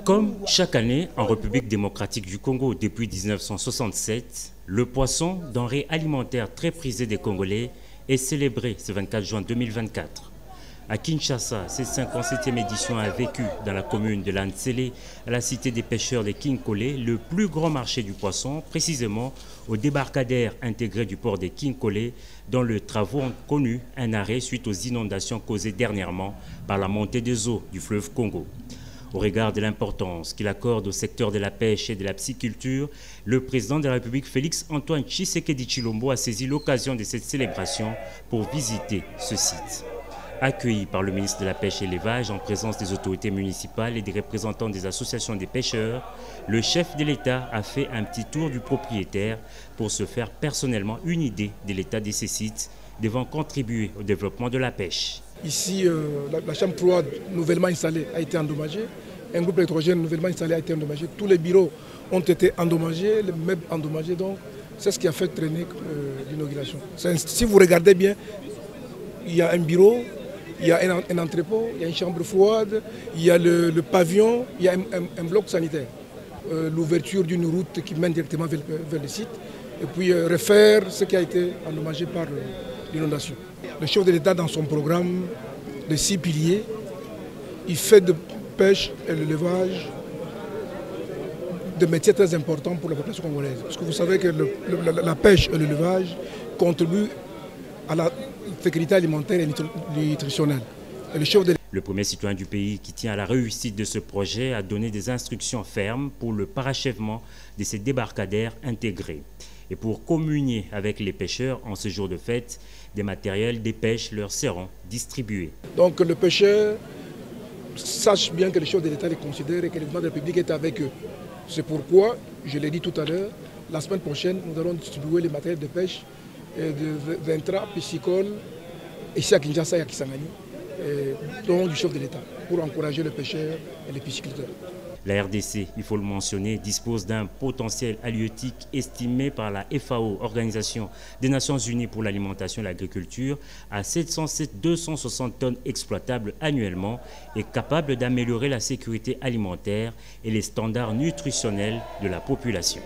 Comme chaque année en République démocratique du Congo depuis 1967, le poisson, denrée alimentaire très prisée des Congolais, est célébré ce 24 juin 2024. À Kinshasa, cette 57e édition a vécu dans la commune de Lantsele, à la cité des pêcheurs de Kinkole, le plus grand marché du poisson, précisément au débarcadère intégré du port de Kinkole, dont les travaux ont connu un arrêt suite aux inondations causées dernièrement par la montée des eaux du fleuve Congo. Au regard de l'importance qu'il accorde au secteur de la pêche et de la pisciculture, le président de la République, Félix Antoine Tshisekedi Tshilombo, a saisi l'occasion de cette célébration pour visiter ce site. Accueilli par le ministre de la Pêche et l'Élevage en présence des autorités municipales et des représentants des associations des pêcheurs, le chef de l'État a fait un petit tour du propriétaire pour se faire personnellement une idée de l'état de ces sites devant contribuer au développement de la pêche. Ici, la chambre froide nouvellement installée a été endommagée, un groupe électrogène nouvellement installé a été endommagé, tous les bureaux ont été endommagés, les meubles endommagés, donc c'est ce qui a fait traîner l'inauguration. Si vous regardez bien, il y a un bureau, il y a un entrepôt, il y a une chambre froide, il y a le pavillon, il y a un bloc sanitaire. L'ouverture d'une route qui mène directement vers le site, et puis refaire ce qui a été endommagé par l'inondation. Le chef de l'État, dans son programme de 6 piliers, il fait de pêche et l'élevage des métiers très importants pour la population congolaise. Parce que vous savez que la pêche et l'élevage contribuent à la sécurité alimentaire et nutritionnelle. Et le premier citoyen du pays qui tient à la réussite de ce projet a donné des instructions fermes pour le parachèvement de ces débarcadères intégrés. Et pour communier avec les pêcheurs en ce jour de fête, des matériels de pêche leur seront distribués. Donc le pêcheur sache bien que le chef de l'État les considère et que le gouvernement de la République est avec eux. C'est pourquoi, je l'ai dit tout à l'heure, la semaine prochaine, nous allons distribuer les matériels de pêche et d'intra piscicole ici à Kinshasa et à Kisangani, dont du chef de l'État, pour encourager les pêcheurs et les pisciculteurs. La RDC, il faut le mentionner, dispose d'un potentiel halieutique estimé par la FAO, Organisation des Nations Unies pour l'alimentation et l'agriculture, à 707-260 tonnes exploitables annuellement et capable d'améliorer la sécurité alimentaire et les standards nutritionnels de la population.